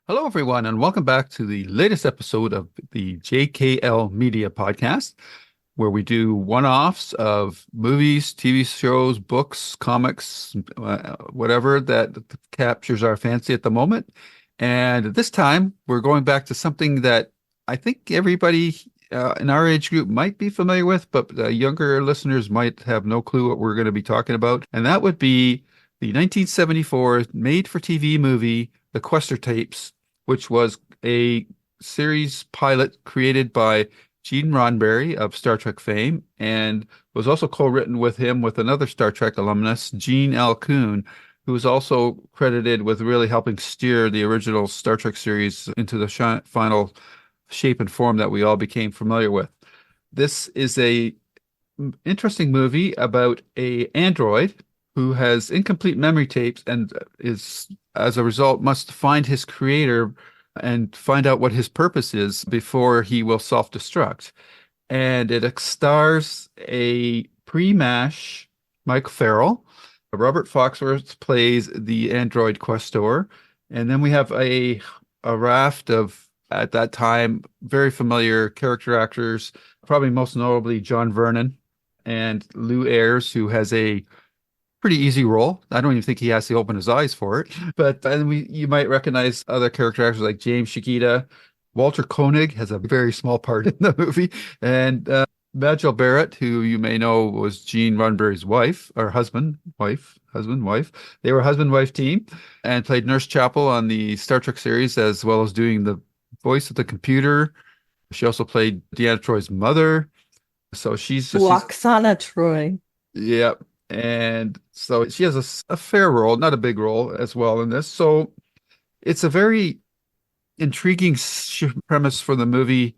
Hello, everyone, and welcome back to the latest episode of the JKL Media Podcast, where we do one-offs of movies, TV shows, books, comics, whatever that captures our fancy at the moment. And this time, we're going back to something that I think everybody in our age group might be familiar with, but younger listeners might have no clue what we're going to be talking about. And that would be the 1974 made-for-TV movie, The Questor Tapes, which was a series pilot created by Gene Roddenberry of Star Trek fame and was also co-written with him with another Star Trek alumnus, Gene L. Coon, who was also credited with really helping steer the original Star Trek series into the final shape and form that we all became familiar with. This is a interesting movie about a android who has incomplete memory tapes and is, as a result, must find his creator and find out what his purpose is before he will self-destruct. And it stars a pre-MASH Mike Farrell. Robert Foxworth plays the android Questor. And then we have a raft of, at that time, very familiar character actors, probably most notably John Vernon and Lou Ayres, who has a pretty easy role. I don't even think he has to open his eyes for it. But and you might recognize other character actors like James Shikita. Walter Koenig has a very small part in the movie, and Majel Barrett, who you may know was Gene Roddenberry's wife or husband, wife. They were a husband-wife team and played Nurse Chapel on the Star Trek series, as well as doing the voice of the computer. She also played Deanna Troy's mother. So she's Waxana Troy. yeah. And so she has a fair role, not a big role as well in this. So it's a very intriguing premise for the movie.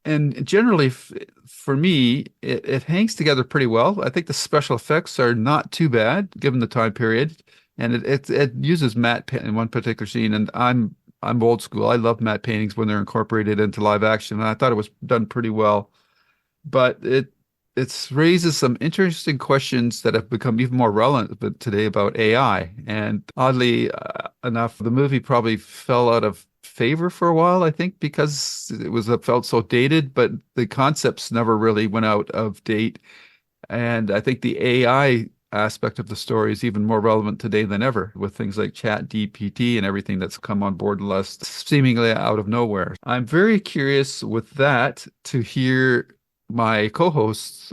And generally, for me, it hangs together pretty well. I think the special effects are not too bad given the time period. And it uses matte paint in one particular scene. And I'm old school. I love matte paintings when they're incorporated into live action. And I thought it was done pretty well. But it raises some interesting questions that have become even more relevant today about AI. And oddly enough, the movie probably fell out of favor for a while, I think, because it felt so dated, but the concepts never really went out of date. And I think the AI aspect of the story is even more relevant today than ever with things like Chat GPT and everything that's come on board less seemingly out of nowhere. I'm very curious with that to hear my co-hosts'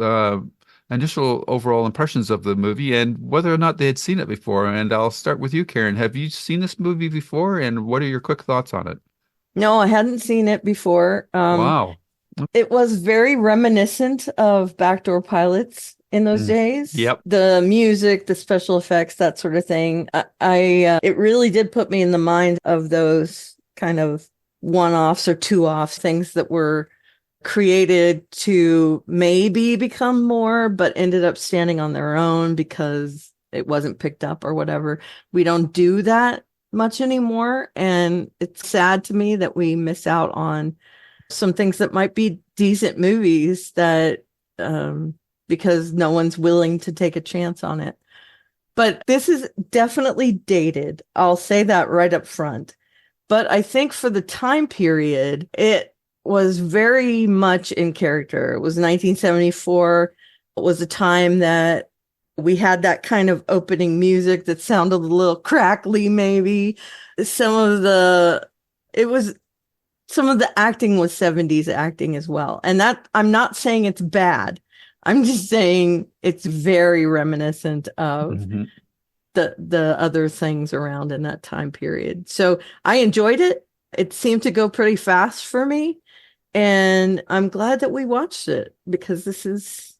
initial overall impressions of the movie and whether or not they had seen it before. And I'll start with you, Karen. Have you seen this movie before, and what are your quick thoughts on it? No, I hadn't seen it before. Wow. It was very reminiscent of backdoor pilots in those Mm. days. Yep. The music, the special effects, that sort of thing. It really did put me in the mind of those kind of one-offs or two-offs, things that were created to maybe become more, but ended up standing on their own because it wasn't picked up or whatever. We don't do that much anymore. And it's sad to me that we miss out on some things that might be decent movies that, because no one's willing to take a chance on it. But this is definitely dated. I'll say that right up front. But I think for the time period, it was very much in character. It was 1974. It was a time that we had that kind of opening music that sounded a little crackly, maybe. Some of the, it was, some of the acting was 70s acting as well. And that, I'm not saying it's bad. I'm just saying it's very reminiscent of Mhm. the other things around in that time period. So I enjoyed it. It seemed to go pretty fast for me. And I'm glad that we watched it because this is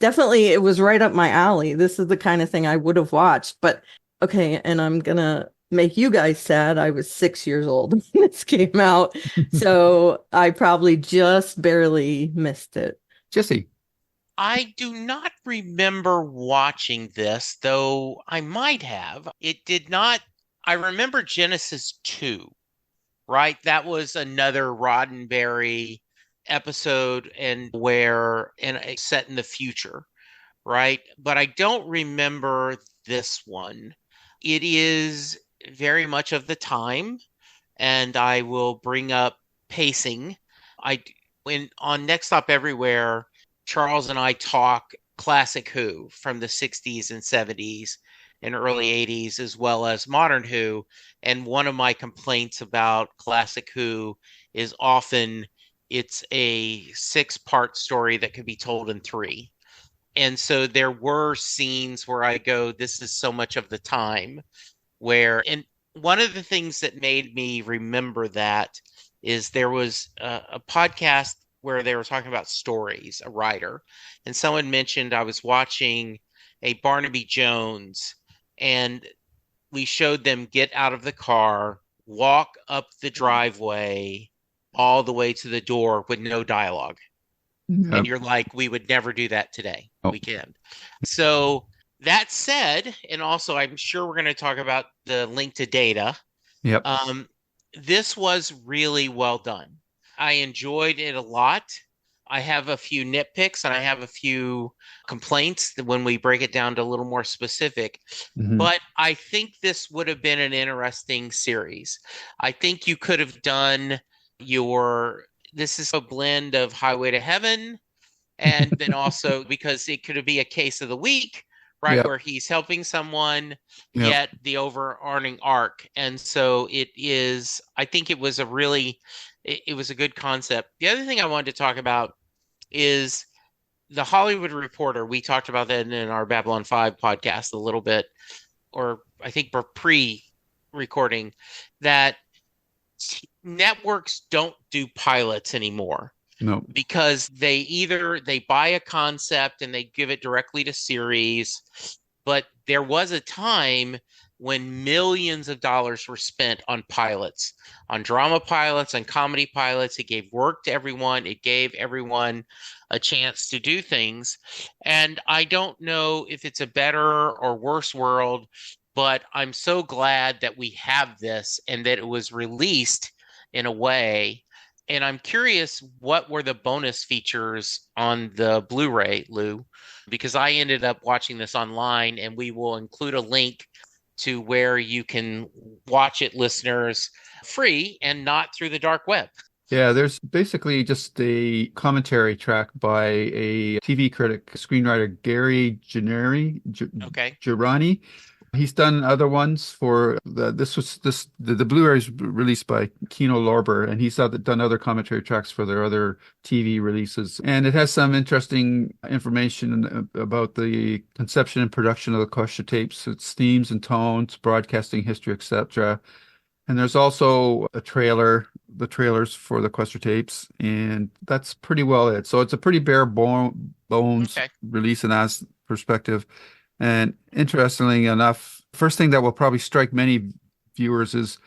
definitely, it was right up my alley. This is the kind of thing I would have watched. But okay, and I'm gonna make you guys sad. I was 6 years old when this came out. So I probably just barely missed it. Jesse. I do not remember watching this, though I might have. It did not. I remember Genesis 2, right? That was another Roddenberry episode and it's set in the future, right? But I don't remember this one. It is very much of the time. and I will bring up pacing. I when on Next Stop Everywhere, Charles and I talk classic Who from the 60s and 70s and early 80s, as well as modern Who. And one of my complaints about classic Who is often it's a 6-part story that could be told in 3. And so there were scenes where I go, this is so much of the time where, and one of the things that made me remember that is there was a podcast where they were talking about stories, a writer, and someone mentioned I was watching a Barnaby Jones, and we showed them get out of the car, walk up the driveway all the way to the door with no dialogue. Yep. And you're like, we would never do that today. Oh. We can. So that said, and also I'm sure we're going to talk about the link to data. Yep. This was really well done. I enjoyed it a lot. I have a few nitpicks and I have a few complaints when we break it down to a little more specific. Mhm. But I think this would have been an interesting series. I think you could have done this is a blend of Highway to Heaven, and then also because it could be a case of the week, right? Yep. Where he's helping someone, Yep. yet the overarching arc. And so I think it was it was a good concept. The other thing I wanted to talk about is the Hollywood Reporter. We talked about that in our Babylon 5 podcast a little bit, or I think we're pre-recording, that networks don't do pilots anymore. No. Because they buy a concept and they give it directly to series. But there was a time when millions of dollars were spent on pilots, on drama pilots, on comedy pilots. It gave work to everyone. It gave everyone a chance to do things. And I don't know if it's a better or worse world, but I'm so glad that we have this and that it was released in a way. And I'm curious, what were the bonus features on the Blu-ray, Lou? Because I ended up watching this online, and we will include a link to where you can watch it, listeners, free and not through the dark web. Yeah, there's basically just a commentary track by a TV critic, screenwriter Gary Girani. He's done other ones for the Blu-ray is released by Kino Lorber, and he's done other commentary tracks for their other TV releases. And it has some interesting information about the conception and production of the Questor Tapes, its themes and tones, broadcasting history, etc. And there's also the trailers for the Questor Tapes, and that's pretty well it. So it's a pretty bare bones release in that perspective. And interestingly enough, first thing that will probably strike many viewers is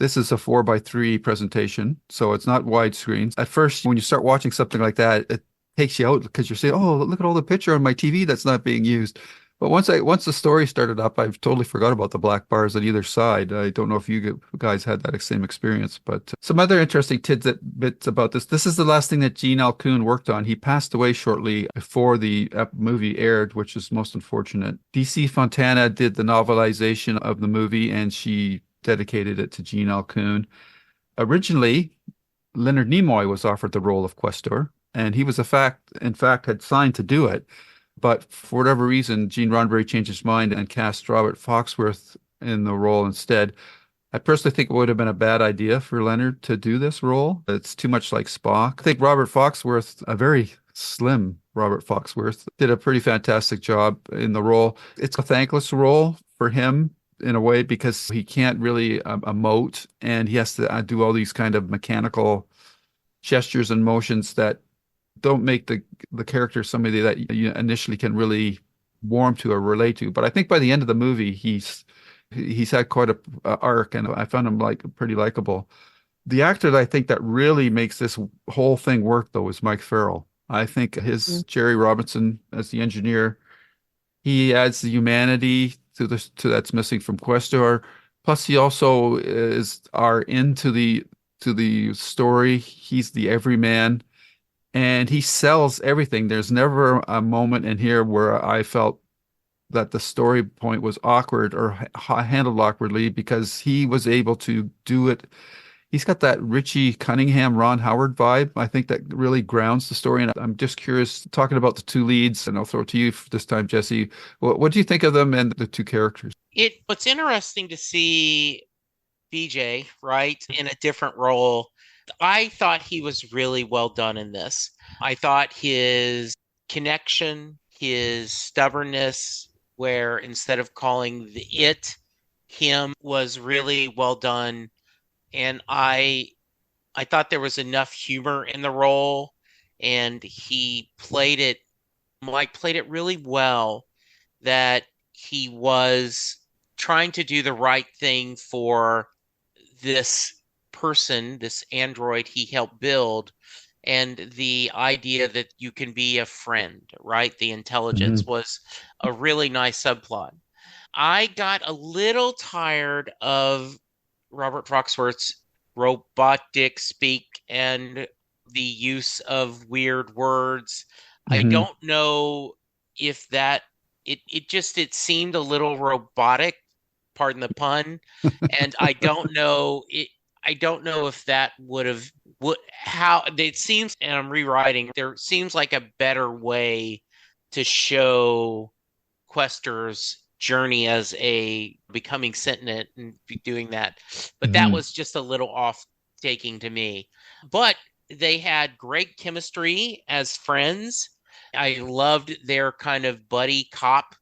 this is a 4:3 presentation, so it's not widescreen. At first, when you start watching something like that, it takes you out because you're saying, "Oh, look at all the picture on my TV that's not being used." But once the story started up, I've totally forgot about the black bars on either side. I don't know if you guys had that same experience, but some other interesting tidbits about this. This is the last thing that Gene L. Coon worked on. He passed away shortly before the movie aired, which is most unfortunate. DC Fontana did the novelization of the movie, and she dedicated it to Gene L. Coon. Originally, Leonard Nimoy was offered the role of Questor, and he was in fact had signed to do it. But for whatever reason, Gene Roddenberry changed his mind and cast Robert Foxworth in the role instead. I personally think it would have been a bad idea for Leonard to do this role. It's too much like Spock. I think Robert Foxworth, a very slim Robert Foxworth, did a pretty fantastic job in the role. It's a thankless role for him in a way because he can't really emote, and he has to do all these kind of mechanical gestures and motions that don't make the character somebody that you initially can really warm to or relate to. But I think by the end of the movie, he's had quite a arc, and I found him pretty likable. The actor that I think that really makes this whole thing work, though, is Mike Farrell. I think his Jerry Robinson as the engineer, he adds the humanity to that's missing from Questor. Plus, he also into the story. He's the everyman. And he sells everything. There's never a moment in here where I felt that the story point was awkward or handled awkwardly because he was able to do it. He's got that Richie Cunningham, Ron Howard vibe. I think that really grounds the story. And I'm just curious, talking about the two leads, and I'll throw it to you this time, Jesse. What do you think of them and the two characters? What's interesting to see BJ, right, in a different role. I thought he was really well done in this. I thought his connection, his stubbornness, where instead of calling him was really well done. And I thought there was enough humor in the role, and Mike played it really well, that he was trying to do the right thing for this person, this android he helped build, and the idea that you can be a friend, right? The intelligence was a really nice subplot. I got a little tired of Robert Foxworth's robotic speak and the use of weird words. I don't know if it seemed a little robotic, pardon the pun, and I don't know if that how it seems, and I'm rewriting, there seems like a better way to show Questor's journey as a becoming sentient and doing that. But that was just a little off-taking to me. But they had great chemistry as friends. I loved their kind of buddy cop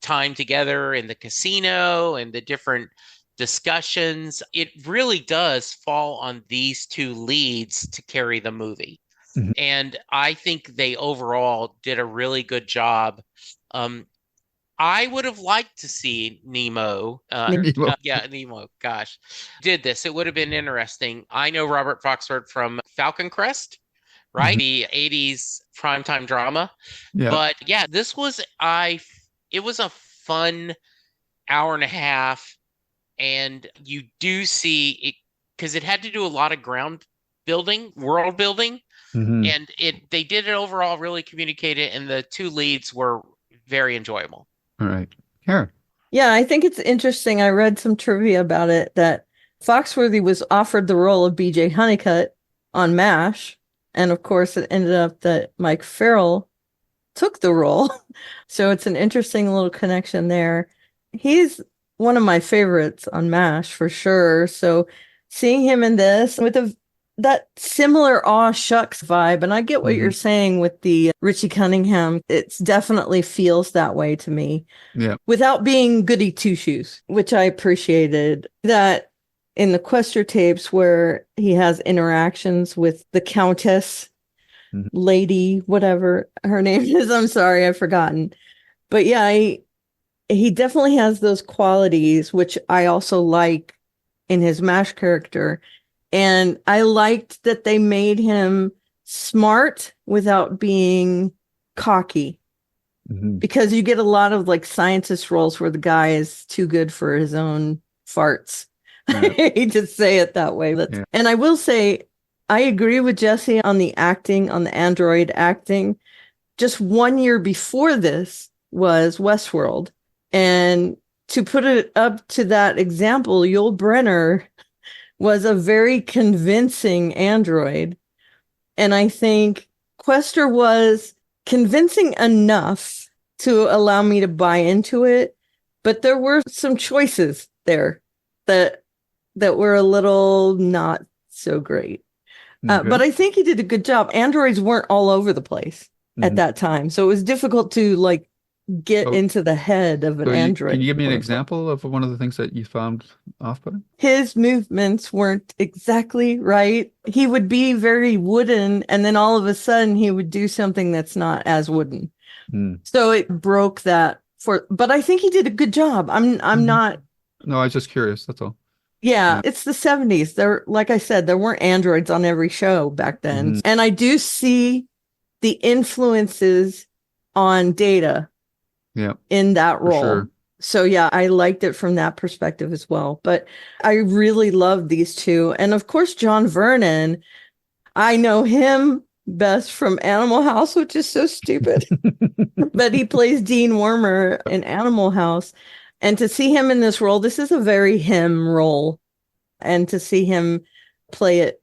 time together in the casino and the different discussions. It really does fall on these two leads to carry the movie. And I think they overall did a really good job. I would have liked to see Nemo. Nemo, gosh, did this. It would have been interesting. I know Robert Foxworth from Falcon Crest, right? The 80s primetime drama. Yeah. But yeah, it was a fun hour and a half. And you do see it, because it had to do a lot of world building. And they did it overall, really communicated, and the two leads were very enjoyable. All right. Karen. Yeah, I think it's interesting. I read some trivia about it that Foxworthy was offered the role of BJ Honeycutt on MASH. And of course, it ended up that Mike Farrell took the role. So it's an interesting little connection there. He's one of my favorites on MASH for sure. So seeing him in this with that similar aw shucks vibe, and I get what you're saying with the Richie Cunningham, it definitely feels that way to me. Yeah. Without being goody two shoes, which I appreciated. That in the Questor tapes where he has interactions with the Countess lady, whatever her name is. I'm sorry, I've forgotten. But yeah, he definitely has those qualities, which I also like in his MASH character. And I liked that they made him smart without being cocky. Because you get a lot of like scientist roles where the guy is too good for his own farts. Yeah. I hate to say it that way. And I will say, I agree with Jesse on the acting, on the android acting. Just 1 year before this was Westworld. And to put it up to that example, Yul Brynner was a very convincing android. And I think Questor was convincing enough to allow me to buy into it. But there were some choices there that were a little not so great. But I think he did a good job. Androids weren't all over the place at that time. So it was difficult to like get into the head of an android. Can you give me an example of one of the things that you found off-putting? His movements weren't exactly right. He would be very wooden, and then all of a sudden he would do something that's not as wooden. So it broke that but I think he did a good job. I'm not. No, I was just curious. That's all. Yeah, it's the 70s. Like I said, there weren't androids on every show back then. And I do see the influences on Data in that role. Sure. So yeah, I liked it from that perspective as well. But I really love these two. And of course, John Vernon, I know him best from Animal House, which is so stupid. But he plays Dean Wormer in Animal House. And to see him in this role, this is a very him role. And to see him play it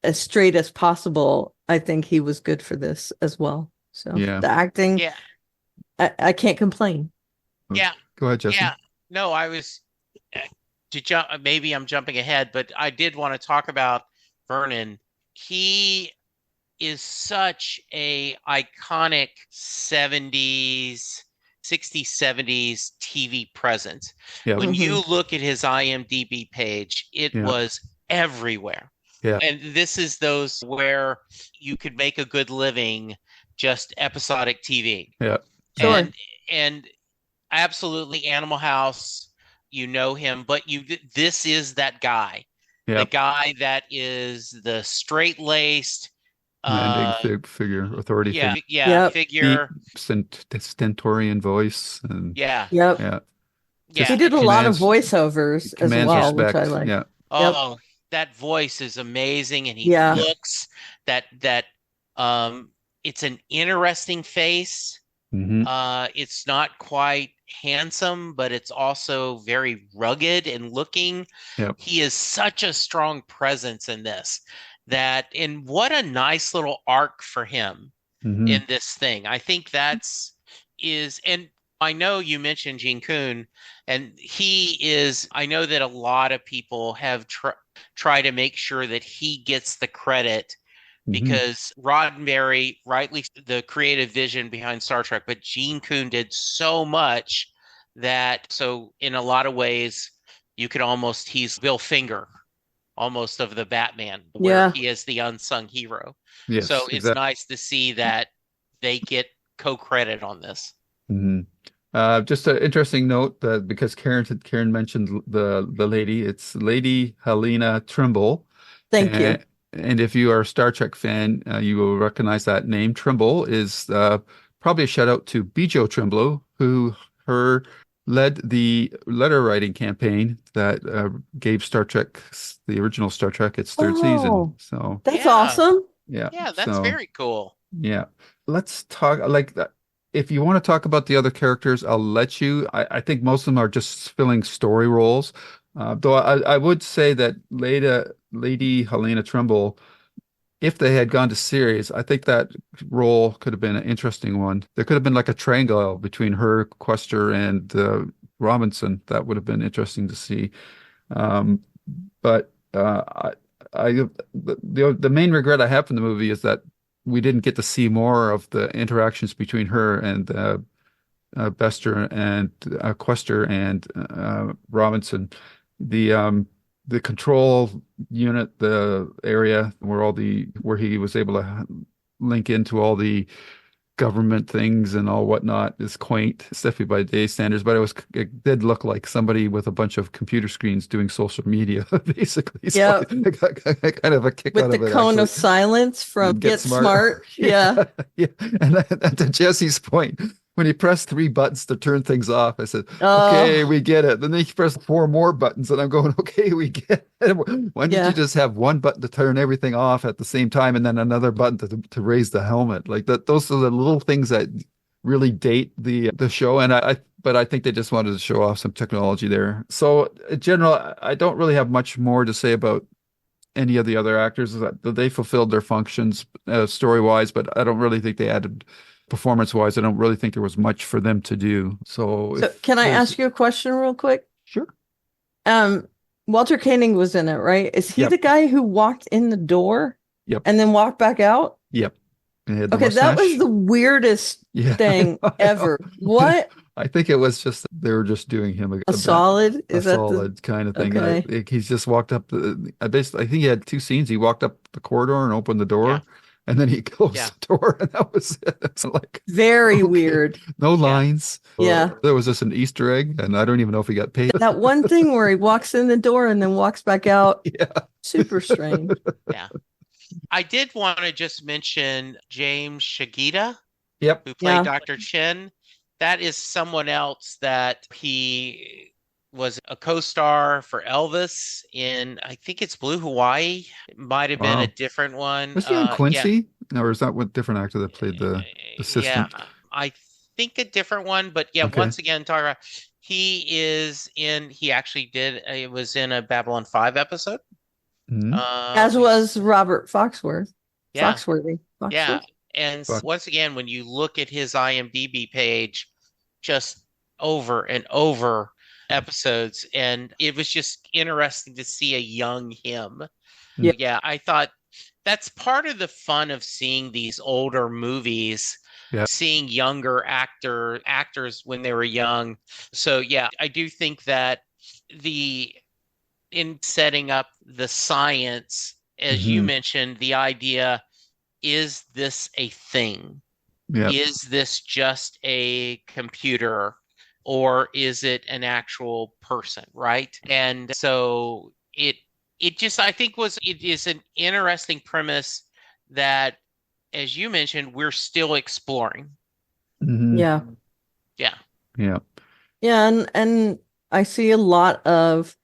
as straight as possible, I think he was good for this as well. So the acting, I can't complain. Yeah. Go ahead, Justin. Yeah. No, I was to jump. Maybe I'm jumping ahead, but I did want to talk about Vernon. He is such a iconic 70s, 60s, 70s TV presence. Yeah. When you look at his IMDb page, it was everywhere. Yeah. And this is those where you could make a good living just episodic TV. Yeah. Sure. And absolutely Animal House, you know him, but this is that guy. Yeah. The guy that is the straight-laced commanding figure, authority figure. Figure. Stentorian voice. And He did a lot of voiceovers as well, respect. Which I like. Yeah. Oh, that voice is amazing, and he looks that it's an interesting face. It's not quite handsome, but it's also very rugged and looking. He is such a strong presence in this. And what a nice little arc for him in this thing. I think and I know you mentioned Gene Coon, and I know that a lot of people have tried to make sure that he gets the credit because Roddenberry, rightly the creative vision behind Star Trek, but Gene Coon did so much so in a lot of ways, he's Bill Finger almost of the Batman, where he is the unsung hero. Yes, so it's nice to see that they get co-credit on this. Just an interesting note because Karen mentioned the lady, it's Lady Helena Trimble. Thank you. And if you are a Star Trek fan, you will recognize that name. Trimble is probably a shout out to Bijo Trimble, who led the letter writing campaign that gave Star Trek, the original Star Trek, its third season. So that's awesome. Yeah, that's very cool. Yeah, let's talk if you want to talk about the other characters, I'll let you. I think most of them are just filling story roles. Though I would say that Lady Helena Trimble, if they had gone to series, I think that role could have been an interesting one. There could have been like a triangle between her, Questor, and Robinson. That would have been interesting to see. But the main regret I have from the movie is that we didn't get to see more of the interactions between her and Bester and Questor and Robinson. The control unit, the area where he was able to link into all the government things and all whatnot is quaint, especially by today's standards. But it did look like somebody with a bunch of computer screens doing social media, basically. So I got kind of a kick out of it. With the cone of silence from Get Smart. Yeah. And to Jesse's point, when he pressed 3 buttons to turn things off, I said, okay, we get it. Then he pressed 4 more buttons, and I'm going, okay, we get it. Why did you just have 1 button to turn everything off at the same time and then another button to raise the helmet? Like that, those are the little things that really date the show. But I think they just wanted to show off some technology there. So in general, I don't really have much more to say about any of the other actors. They fulfilled their functions story-wise, but I don't really think they added performance-wise. I don't really think there was much for them to do. So can I ask you a question real quick? Sure. Walter Koenig was in it, right? Is he the guy who walked in the door and then walked back out? Yep. Okay, that was the weirdest thing ever. What? I think it was just they were just doing him a solid. Is that solid kind of thing? Okay. He's just walked up. I think he had 2 scenes. He walked up the corridor and opened the door, and then he closed the door, and that was it. It's like very weird. No lines. Yeah, there was just an Easter egg, and I don't even know if he got paid. That one thing where he walks in the door and then walks back out. Super strange. Yeah. I did want to just mention James Shigeta, who played Dr. Chen. That is someone else that was a co-star for Elvis in, I think it's Blue Hawaii. It might have been a Wow. different one. Was he on Yeah, Quincy? Or is that what different actor that played the yeah, assistant? I think a different one. But yeah, Okay. once again, Tara, he actually did, it was in a Babylon 5 episode. Hmm. As We was Robert Foxworth. Yeah, Foxworthy. yeah. Foxworth. And But once again, when you look at his IMDb page, just over and over episodes, and it was just interesting to see a young him. Yeah. Yeah, I thought that's part of the fun of seeing these older movies, yeah. seeing younger actors when they were young. So yeah, I do think that the in setting up the science, as you Hmm. mentioned, the idea, is this a thing? Yeah. Is this just a computer, or is it an actual person, right? And so it just, I think, it is an interesting premise that, as you mentioned, we're still exploring. Hmm. Yeah. Yeah. Yeah. Yeah. And I see a lot of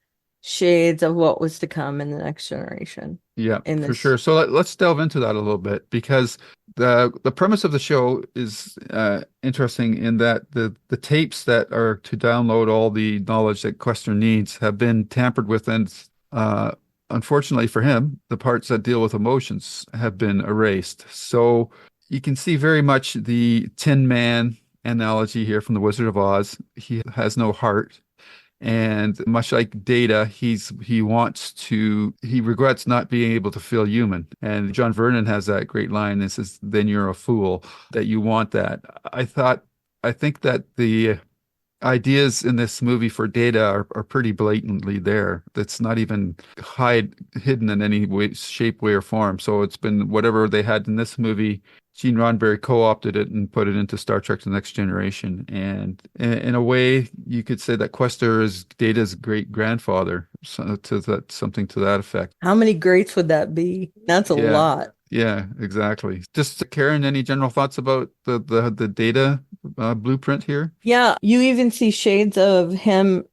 shades of what was to come in the next generation Yeah, in for this. sure. So let's delve into that a little bit because the premise of the show is interesting in that the tapes that are to download all the knowledge that Questor needs have been tampered with, and unfortunately for him, the parts that deal with emotions have been erased. So you can see very much the Tin Man analogy here from The Wizard of Oz. He has no heart. And much like Data, he regrets not being able to feel human. And John Vernon has that great line that says, "Then you're a fool that you want that." I think that the ideas in this movie for Data are pretty blatantly there. That's not even hidden in any way, shape, way, or form. So it's been whatever they had in this movie. Gene Roddenberry co-opted it and put it into Star Trek: The Next Generation. And in a way, you could say that Questor is Data's great grandfather, so something to that effect. How many greats would that be? That's a Yeah, lot. yeah, exactly. Just Karen, any general thoughts about the Data blueprint here? Yeah. You even see shades of him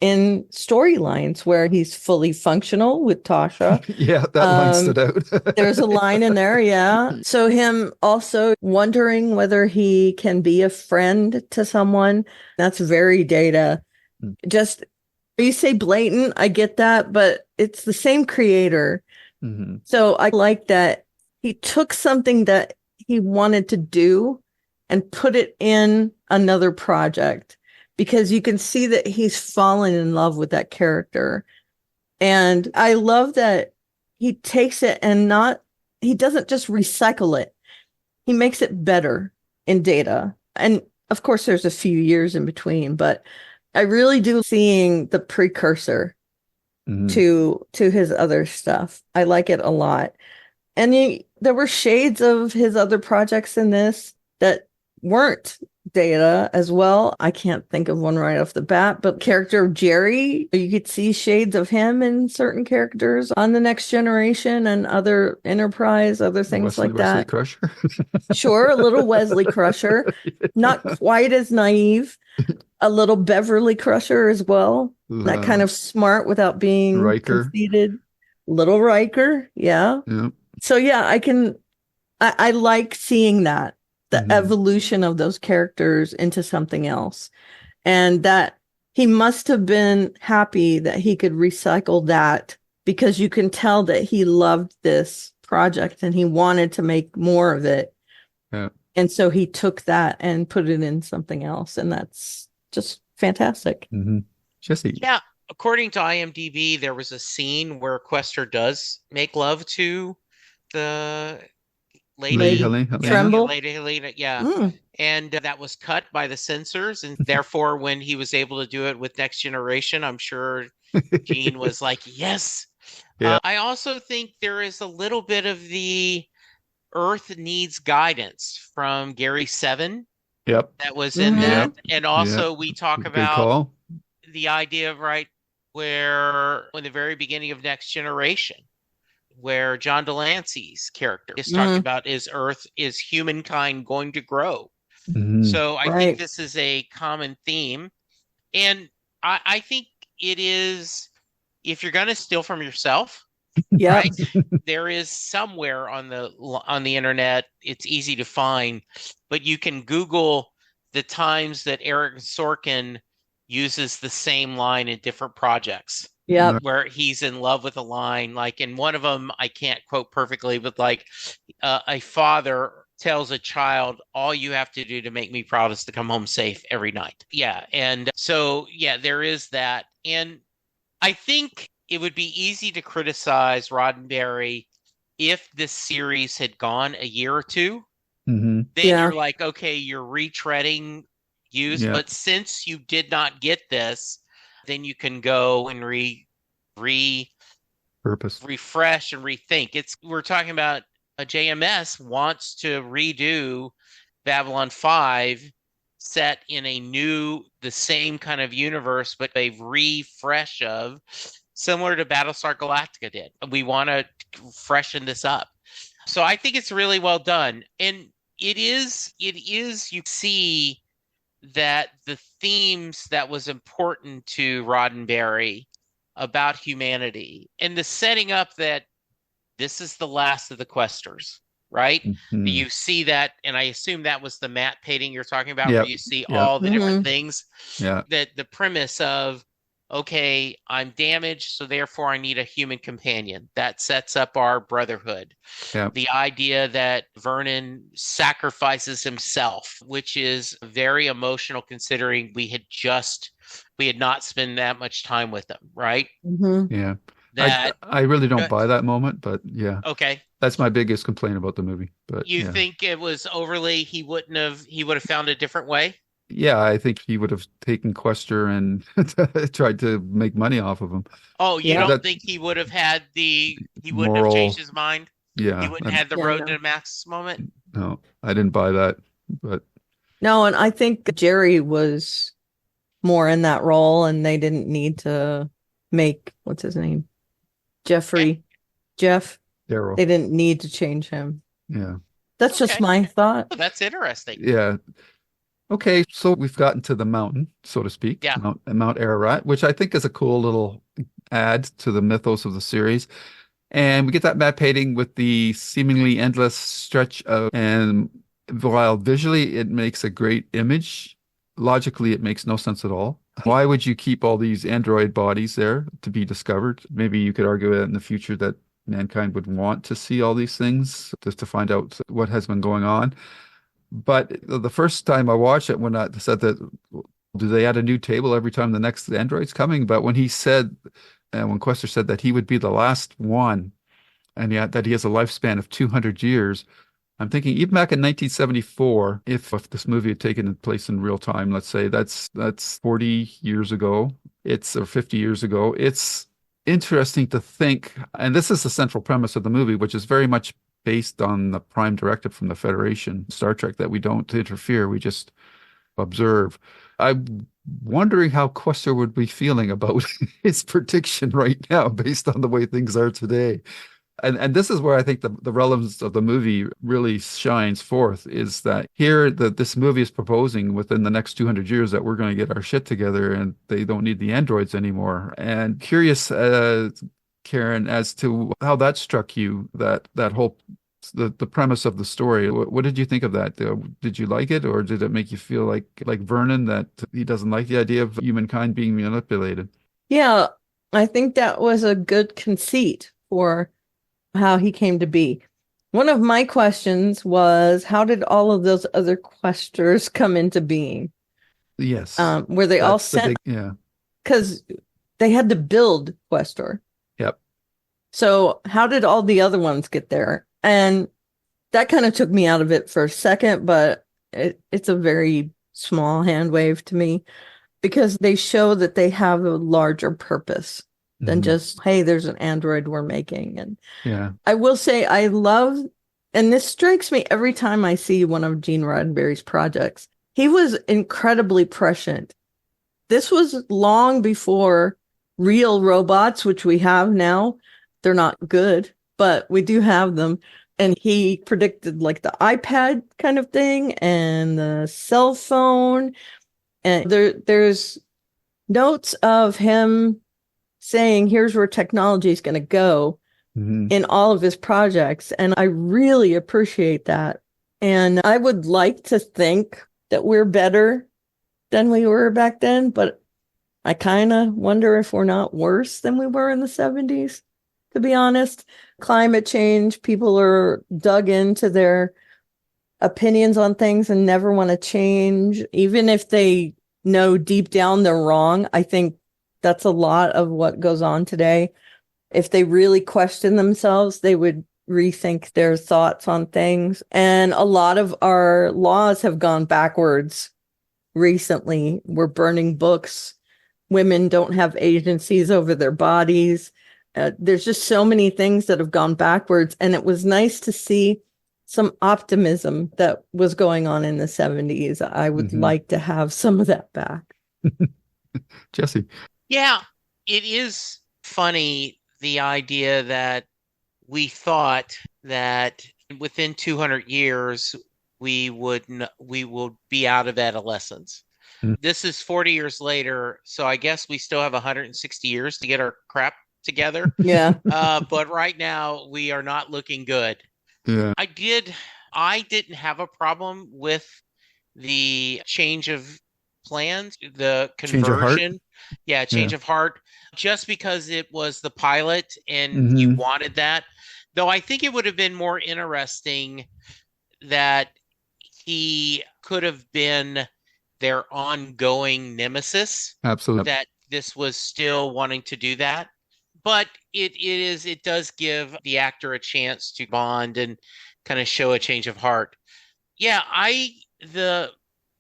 in storylines where he's fully functional with Tasha. Yeah, that line stood out. There's a line in there, yeah. So him also wondering whether he can be a friend to someone. That's very Data. Just you say blatant, I get that, but it's the same creator. Mm-hmm. So I like that he took something that he wanted to do and put it in another project because you can see that he's fallen in love with that character. And I love that he takes it and he doesn't just recycle it. He makes it better in Data. And of course, there's a few years in between, but I really do seeing the precursor Mm-hmm. to his other stuff. I like it a lot. And there were shades of his other projects in this that weren't Data as well. I can't think of one right off the bat, but character of Jerry, you could see shades of him in certain characters on The Next Generation and other Enterprise, other things like Wesley that. Crusher. Sure, a little Wesley Crusher, not quite as naive. A little Beverly Crusher as well. That kind of smart without being Riker. conceited. Little Riker, yeah. Yeah. So yeah, I like seeing that, the evolution of those characters into something else. And that he must have been happy that he could recycle that because you can tell that he loved this project and he wanted to make more of it. Yeah. And so he took that and put it in something else. And that's just fantastic. Mm-hmm. Jesse. Yeah. According to IMDb, there was a scene where Questor does make love to the lady Helena. Tremble. Lady Helena, yeah. And that was cut by the censors, and therefore when he was able to do it with Next Generation, I'm sure Gene was like, yes. Yeah. I also think there is a little bit of the Earth needs guidance from Gary Seven. Yep. That was in that. Yep. And also we talk Good about call. the idea of where in the very beginning of Next Generation, where John Delancey's character is talking about, is humankind going to grow? Mm-hmm. So I think this is a common theme. And I think it is, if you're going to steal from yourself, Yeah. right? There is somewhere on the internet, it's easy to find, but you can Google the times that Eric Sorkin uses the same line in different projects. Yeah. Where he's in love with a line, like in one of them, I can't quote perfectly, but like a father tells a child, all you have to do to make me proud is to come home safe every night. Yeah. And so, yeah, there is that. And I think it would be easy to criticize Roddenberry if this series had gone a year or two. Mm-hmm. Then Yeah. you're like, okay, you're retreading use. Yeah. But since you did not get this, then you can go and Purpose. refresh and rethink. We're talking about a JMS wants to redo Babylon 5 set in the same kind of universe, but a refresh of, similar to Battlestar Galactica did. We want to freshen this up. So I think it's really well done. And it is, you see that the themes that was important to Roddenberry about humanity and the setting up that this is the last of the Questors, right? Mm-hmm. You see that, and I assume that was the matte painting you're talking about, Yep. where you see Yep. all the different Mhm. things. Yeah. That the premise of, okay, I'm damaged, so therefore I need a human companion. That sets up our brotherhood. Yeah. The idea that Vernon sacrifices himself, which is very emotional considering we had not spent that much time with them, right? Mhm. Yeah. That I really don't buy that moment, but yeah, okay. that's my biggest complaint about the movie. But You yeah. think it was overly, he would have found a different way? Yeah, I think he would have taken Questor and tried to make money off of him. Oh, you Yeah. don't That think he would have wouldn't have moral, changed his mind? He yeah. wouldn't have had the Yeah, road no. to Damascus moment? No, I didn't buy that. But No, and I think Jerry was more in that role, and they didn't need to make, what's his name? Jeff. Daryl, They didn't need to change him. yeah. That's just Okay. my thought. Oh, that's interesting. Yeah. Okay, so we've gotten to the mountain, so to speak, Yeah. Mount Ararat, which I think is a cool little add to the mythos of the series. And we get that map painting with the seemingly endless stretch of, and while visually it makes a great image, logically it makes no sense at all. Why would you keep all these android bodies there to be discovered? Maybe you could argue that in the future that mankind would want to see all these things just to find out what has been going on. But the first time I watched it, when I said that, do they add a new table every time the next android's coming? But when he said, when Questor said that he would be the last one, and yet that he has a lifespan of 200 years, I'm thinking even back in 1974, if this movie had taken place in real time, let's say that's 40 years ago, or 50 years ago, it's interesting to think, and this is the central premise of the movie, which is very much based on the prime directive from the Federation, Star Trek, that we don't interfere, we just observe. I'm wondering how Questor would be feeling about his prediction right now, based on the way things are today. And this is where I think the relevance of the movie really shines forth, is that here this movie is proposing within the next 200 years that we're going to get our shit together and they don't need the androids anymore. And curious, Karen, as to how that struck you, that whole the premise of the story. What did you think of that? Did you like it, or did it make you feel like Vernon, that he doesn't like the idea of humankind being manipulated? Yeah, I think that was a good conceit for how he came to be. One of my questions was, how did all of those other Questors come into being? Yes. Were they all That's the sent? yeah. Because they had to build Questor. Yep. So how did all the other ones get there? And that kind of took me out of it for a second, but it's a very small hand wave to me, because they show that they have a larger purpose than just, hey, there's an android we're making. And yeah, I will say I love, and this strikes me every time I see one of Gene Roddenberry's projects, he was incredibly prescient. This was long before real robots, which we have now. They're not good, but we do have them. And he predicted like the iPad kind of thing and the cell phone. And there's notes of him saying, here's where technology is going to go in all of his projects. And I really appreciate that. And I would like to think that we're better than we were back then, but I kind of wonder if we're not worse than we were in the 70s, to be honest. Climate change, people are dug into their opinions on things and never want to change, even if they know deep down they're wrong. I think that's a lot of what goes on today. If they really question themselves, they would rethink their thoughts on things. And a lot of our laws have gone backwards recently. We're burning books. Women don't have agencies over their bodies. There's just so many things that have gone backwards. And it was nice to see some optimism that was going on in the 70s. I would like to have some of that back. Jesse. Yeah, it is funny, the idea that we thought that within 200 years we would be out of adolescence. This is 40 years later, so I guess we still have 160 years to get our crap together. Yeah. But right now we are not looking good. Yeah. I didn't have a problem with the change of plans, the conversion. Change of heart, just because it was the pilot and you wanted that. Though I think it would have been more interesting that he could have been their ongoing nemesis. Absolutely. That this was still wanting to do that. But it does give the actor a chance to bond and kind of show a change of heart. Yeah, I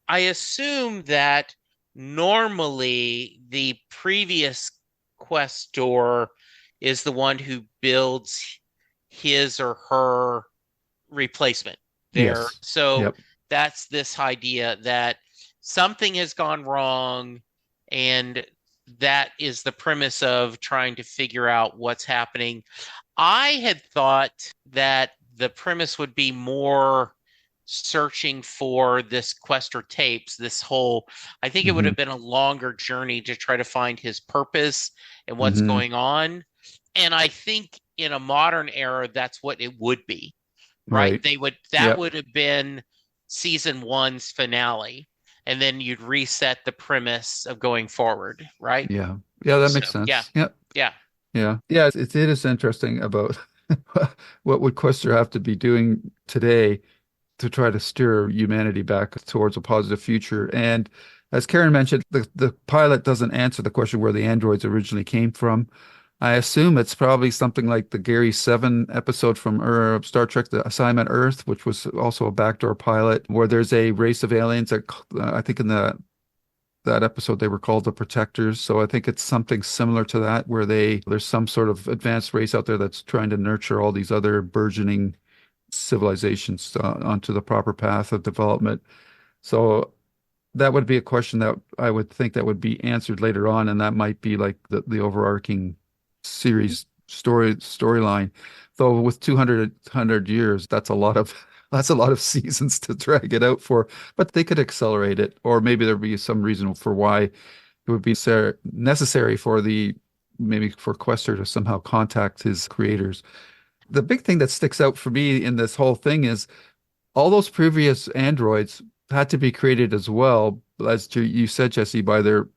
assume that normally the previous Questor is the one who builds his or her replacement there. Yes. So that's this idea that something has gone wrong, and that is the premise of trying to figure out what's happening. I had thought that the premise would be more searching for this Questor Tapes, I think it would have been a longer journey to try to find his purpose and what's going on. And I think in a modern era, that's what it would be, right? That would have been season 1's finale. And then you'd reset the premise of going forward, right? Yeah. Yeah, that makes sense. Yeah. It is interesting about what would Questor have to be doing today to try to steer humanity back towards a positive future. And as Karen mentioned, the pilot doesn't answer the question where the androids originally came from. I assume it's probably something like the Gary 7 episode from Star Trek, The Assignment Earth, which was also a backdoor pilot, where there's a race of aliens that I think in that episode they were called the Protectors. So I think it's something similar to that, where there's some sort of advanced race out there that's trying to nurture all these other burgeoning civilizations onto the proper path of development. So that would be a question that I would think that would be answered later on, and that might be like the overarching series storyline. Though with 200 years, that's a lot of seasons to drag it out for. But they could accelerate it, or maybe there'd be some reason for why it would be necessary for Questor to somehow contact his creators. The big thing that sticks out for me in this whole thing is all those previous androids had to be created as well, as you said, Jesse, by their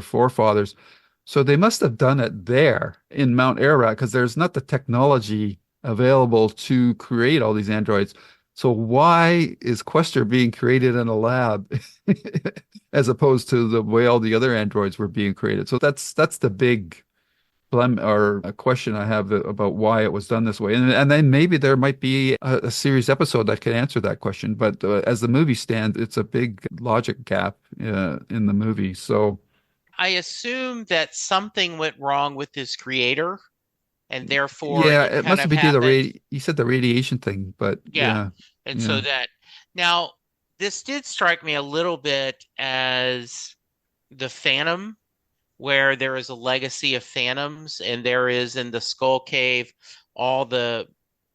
forefathers. So they must have done it there in Mount Ararat, because there's not the technology available to create all these androids. So why is Questor being created in a lab as opposed to the way all the other androids were being created? So that's the big or a question I have about why it was done this way. And then maybe there might be a series episode that could answer that question. But as the movie stands, it's a big logic gap in the movie. So I assume that something went wrong with his creator, and therefore it must have been due to you said the radiation thing, but so that now this did strike me a little bit as the Phantom, where there is a legacy of phantoms, and there is in the Skull Cave, all the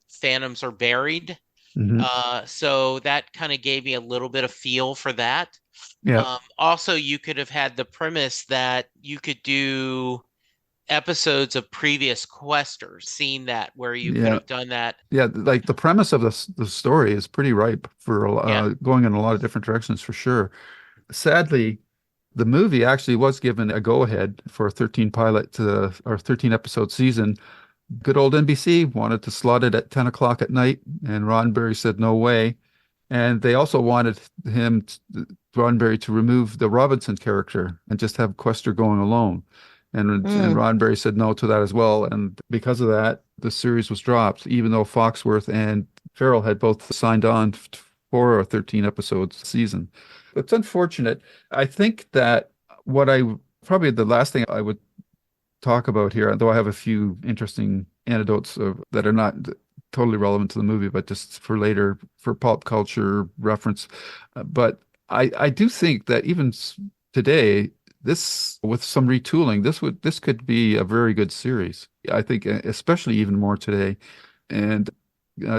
phantoms are buried. Hmm. So that kind of gave me a little bit of feel for that. Yeah. Also, you could have had the premise that you could do episodes of previous Questers, seen that where you could Yeah. have done that. Yeah. Like the premise of the story is pretty ripe for Yeah. going in a lot of different directions for sure. Sadly, the movie actually was given a go-ahead for a 13 pilot or 13 episode season. Good old NBC wanted to slot it at 10 o'clock at night, and Roddenberry said no way. And they also wanted Roddenberry, to remove the Robinson character and just have Questor going alone. And Mm. Roddenberry said no to that as well. And because of that, the series was dropped, even though Foxworth and Farrell had both signed on for a 13 episode season. It's unfortunate. I think that probably the last thing I would talk about here, though I have a few interesting anecdotes that are not totally relevant to the movie, but just for later, for pop culture reference. But I do think that even today, this with some retooling, this could be a very good series. I think, especially even more today. And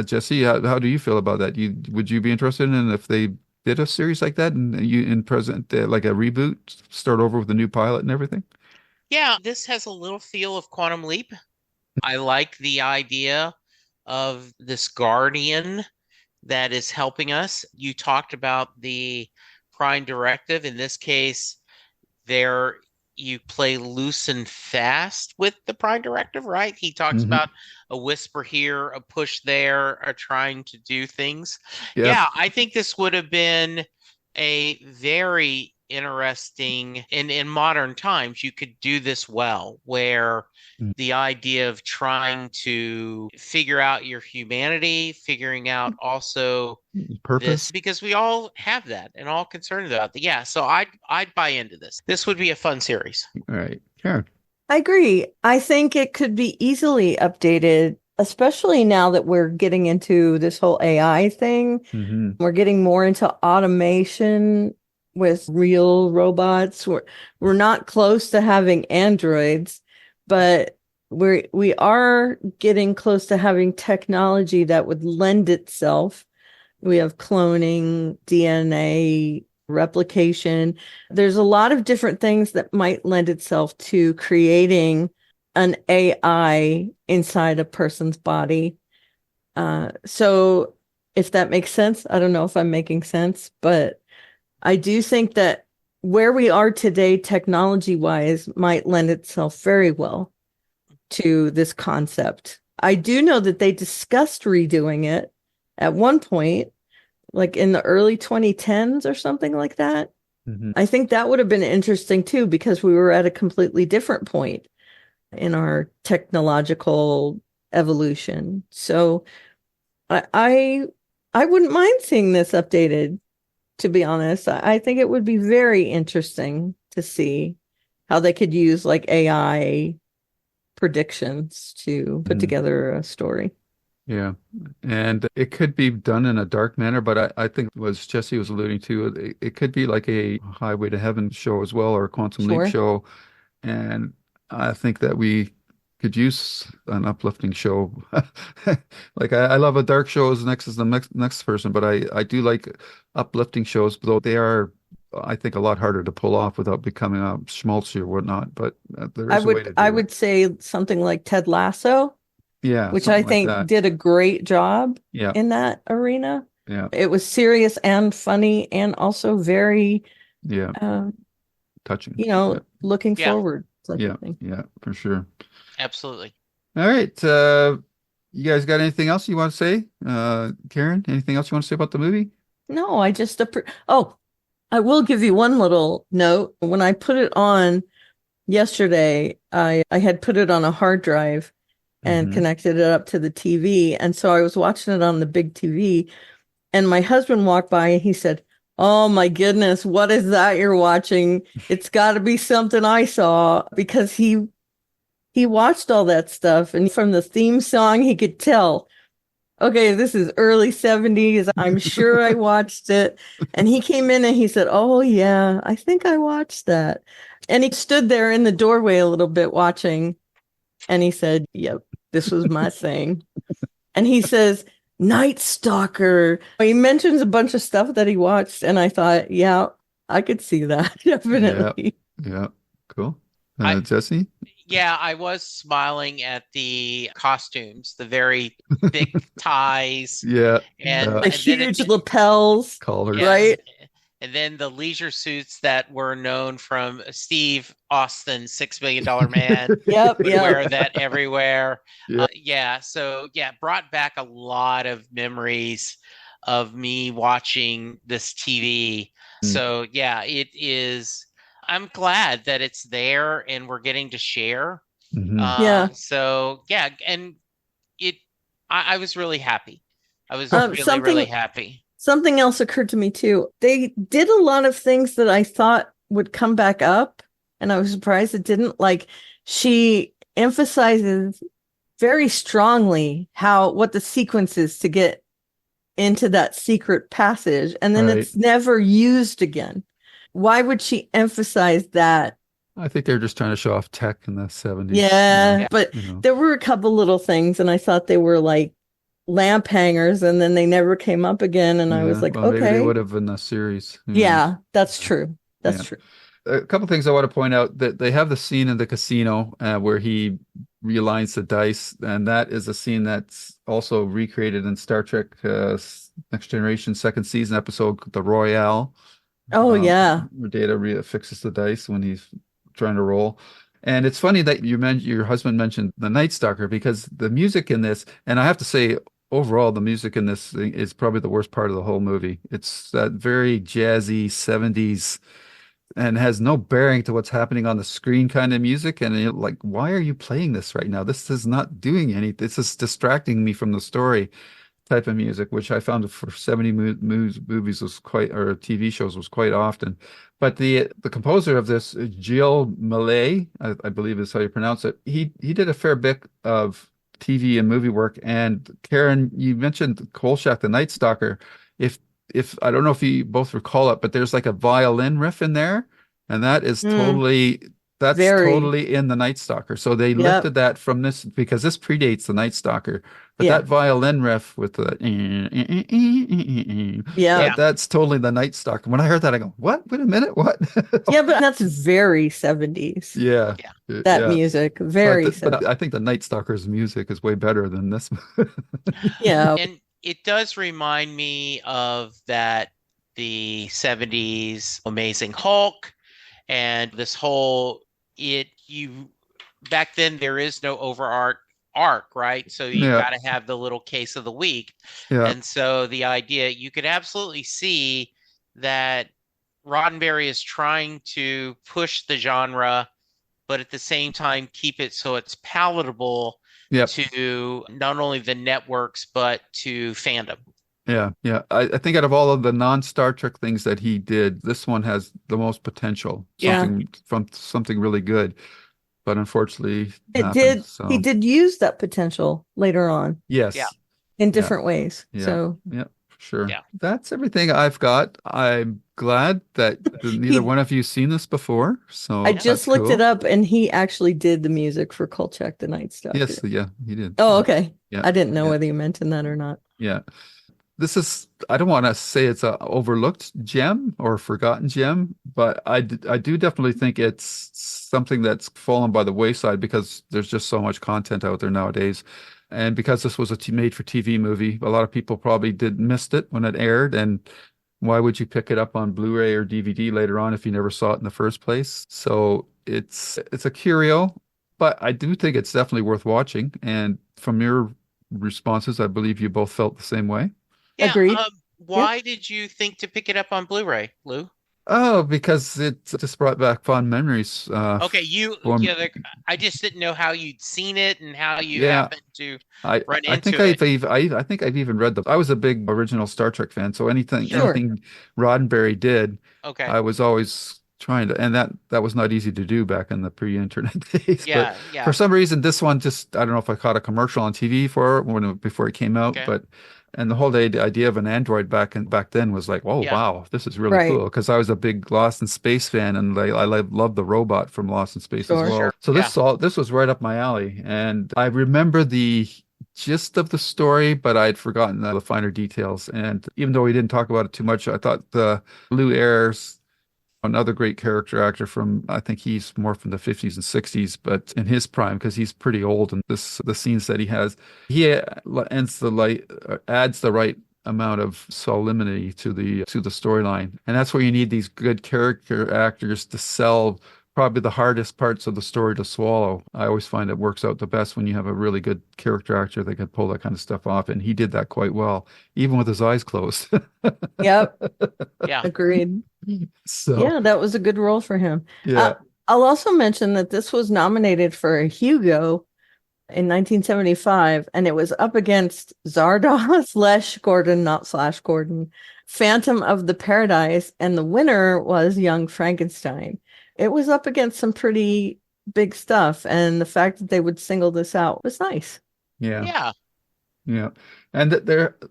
Jesse, how do you feel about that? Would you be interested in if they did a series like that and you in present like a reboot, start over with a new pilot and everything? Yeah, this has a little feel of Quantum Leap. I like the idea of this guardian that is helping us. You talked about the prime directive. In this case, there you play loose and fast with the prime directive, right? He talks Hmm. about a whisper here, a push there, a trying to do things. Yeah. Yeah, I think this would have been a very interesting in modern times you could do this well, where Mm. the idea of trying to figure out your humanity, figuring out also this, Purpose. because we all have that and all concerned about that. Yeah, so I'd buy into this. This would be a fun series. All right. Karen. I agree. I think it could be easily updated, especially now that we're getting into this whole AI thing. Hmm. We're getting more into automation with real robots. We're not close to having androids, but we are getting close to having technology that would lend itself. We have cloning, DNA replication. There's a lot of different things that might lend itself to creating an AI inside a person's body. So if that makes sense, I don't know if I'm making sense, but I do think that where we are today, technology wise, might lend itself very well to this concept. I do know that they discussed redoing it at one point, like in the early 2010s or something like that. Hmm. I think that would have been interesting too, because we were at a completely different point in our technological evolution. So I wouldn't mind seeing this updated, to be honest. I think it would be very interesting to see how they could use like AI predictions to put together a story. Yeah. And it could be done in a dark manner, but I think was Jesse was alluding to, it could be like a Highway to Heaven show as well, or a Quantum Leap Sure. show. And I think that we could use an uplifting show. Like I love a dark show as the next person, but I do like uplifting shows, though they are, I think, a lot harder to pull off without becoming a schmaltzy or whatnot. But there I is a way would to I do it. would say something like Ted Lasso, Yeah, which I something like think that. did a great job Yeah, in that arena. yeah, It was serious and funny and also very, yeah. uh, Touching. Yeah, looking Yeah, forward type yeah, of thing. yeah, for sure. absolutely. All right. You guys got anything else you want to say? Karen, anything else you want to say about the movie? No, oh, I will give you one little note. When I put it on yesterday, I had put it on a hard drive and Hmm. connected it up to the TV. And so I was watching it on the big TV, and my husband walked by and he said, "Oh my goodness, what is that you're watching? It's got to be something I saw," because he watched all that stuff, and from the theme song he could tell, okay, this is early 70s. I'm sure I watched it. And he came in and he said, "Oh yeah, I think I watched that." And he stood there in the doorway a little bit watching, and he said, "Yep, this was my thing." And he says, Night Stalker. He mentions a bunch of stuff that he watched, and I thought, yeah, I could see that definitely. Yeah. Cool. I- Jesse? Yeah, I was smiling at the costumes, the very thick ties, Yeah. and, The and then huge lapels, Collars. yes, right? and then the leisure suits that were known from Steve Austin's $6 Million Man Yep, would yep. wear that everywhere. Yeah. So brought back a lot of memories of me watching this TV. So it is. I'm glad that it's there and we're getting to share. Yeah. So and I was really happy. I was something- really happy. Something else occurred to me too. They did a lot of things that I thought would come back up, and I was surprised it didn't. Like, she emphasizes very strongly what the sequence is to get into that secret passage, and then it's never used again. Why would she emphasize that? I think they're just trying to show off tech in the 70s. Yeah, but there were a couple little things, and I thought they were like lamp hangers, and then they never came up again, and I was like, well, okay, maybe they would have in the series. Yeah, that's true. That's true. A couple things I want to point out, that they have the scene in the casino where he realigns the dice, and that is a scene that's also recreated in Star Trek Next Generation second season episode, The Royale. Oh, yeah. Where Data fixes the dice when he's trying to roll. And it's funny that your husband mentioned the Night Stalker, because the music in this, and I have to say, overall, the music in this thing is probably the worst part of the whole movie. It's that very jazzy 70s and has no bearing to what's happening on the screen kind of music. And you're like, why are you playing this right now? This is not doing anything. This is distracting me from the story type of music, which I found for 70 movies was quite, or TV shows was quite often. But the composer of this, Gilles Millet, I believe is how you pronounce it, he did a fair bit of TV and movie work. And Karen, you mentioned Kolchak, the Night Stalker. If I don't know if you both recall it, but there's like a violin riff in there, and that is totally in the Night Stalker. So they lifted that from this, because this predates the Night Stalker. But that violin riff with the that's totally the Night Stalker. When I heard that, I go, "What? Wait a minute, what?" Yeah, but that's very 70s. Yeah. That music, very 70s. But I think the Night Stalker's music is way better than this. Yeah. And it does remind me of the 70s Amazing Hulk, and this whole back then there is no arc, right? So you got to have the little case of the week. Yeah. And so the idea, you could absolutely see that Roddenberry is trying to push the genre, but at the same time keep it so it's palatable to not only the networks, but to fandom. Yeah. I think out of all of the non-Star Trek things that he did, this one has the most potential. Something really good. But unfortunately, he did use that potential later on. Yes. Yeah. In different ways. Yeah. So sure. Yeah. That's everything I've got. I'm glad that neither one of you seen this before. So I just looked it up, and he actually did the music for Kolchak the Night Stalker. Yes, he did. Oh, okay. Yeah. I didn't know whether you mentioned that or not. Yeah. This is, I don't want to say it's an overlooked gem or forgotten gem, but I do definitely think it's something that's fallen by the wayside, because there's just so much content out there nowadays. And because this was a made-for-TV movie, a lot of people probably missed it when it aired. And why would you pick it up on Blu-ray or DVD later on if you never saw it in the first place? So it's a curio, but I do think it's definitely worth watching. And from your responses, I believe you both felt the same way. Yeah, agreed. Why did you think to pick it up on Blu-ray, Lou? Oh, because it just brought back fond memories. Okay, I just didn't know how you'd seen it and how you happened to run into it. I think I've even read I was a big original Star Trek fan, so anything Roddenberry did, I was always trying to, and that was not easy to do back in the pre-internet days. Yeah, but for some reason, this one just, I don't know if I caught a commercial on TV for it before it came out, and the whole idea of an android back then was like, wow, this is really cool. Because I was a big Lost in Space fan, and I loved the robot from Lost in Space as well. So this was right up my alley. And I remember the gist of the story, but I'd forgotten the finer details. And even though we didn't talk about it too much, I thought Lou Ayres, another great character actor from, I think he's more from the 50s and 60s, but in his prime, because he's pretty old, and the scenes that he has, he adds the right amount of solemnity to the storyline. And that's where you need these good character actors to sell probably the hardest parts of the story to swallow. I always find it works out the best when you have a really good character actor that can pull that kind of stuff off. And he did that quite well, even with his eyes closed. Yep. Yeah. Agreed. So, Yeah, that was a good role for him. yeah. I'll also mention that this was nominated for a Hugo in 1975, and it was up against Zardoz, Gordon, not Slash Gordon, Phantom of the Paradise, and the winner was Young Frankenstein. It was up against some pretty big stuff, and the fact that they would single this out was nice. Yeah. Yeah. Yeah. And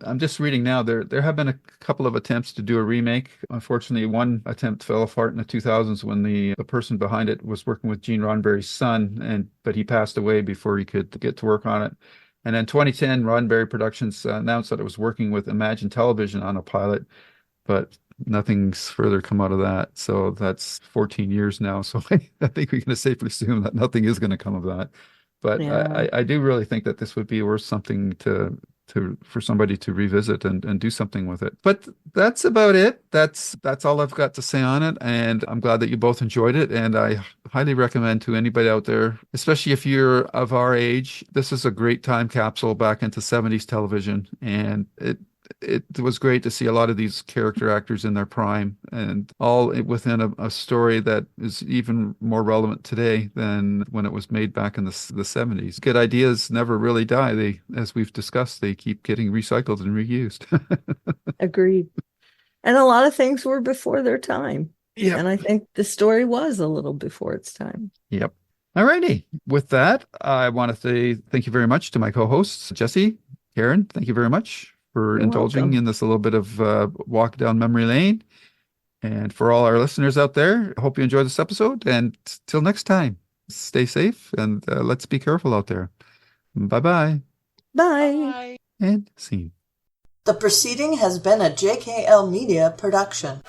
I'm just reading now, there have been a couple of attempts to do a remake. Unfortunately, one attempt fell apart in the 2000s when the person behind it was working with Gene Roddenberry's son, but he passed away before he could get to work on it. And in 2010, Roddenberry Productions announced that it was working with Imagine Television on a pilot, but nothing's further come out of that. So that's 14 years now. So I think we can safely assume that nothing is going to come of that. But Yeah. I do really think that this would be worth something for somebody to revisit and do something with it. But that's about it. That's all I've got to say on it. And I'm glad that you both enjoyed it. And I highly recommend to anybody out there, especially if you're of our age, this is a great time capsule back into 70s television. And it was great to see a lot of these character actors in their prime, and all within a story that is even more relevant today than when it was made back in the 70s. Good ideas never really die. As we've discussed, they keep getting recycled and reused. Agreed. And a lot of things were before their time. Yeah. And I think the story was a little before its time. Yep. All righty. With that, I want to say thank you very much to my co-hosts, Jesse, Karen. Thank you very much for You're indulging welcome. in this a little bit of walk down memory lane. And for all our listeners out there, I hope you enjoyed this episode. And till next time, stay safe and let's be careful out there. Bye-bye. Bye. Bye. And scene. The proceeding has been a JKL Media production.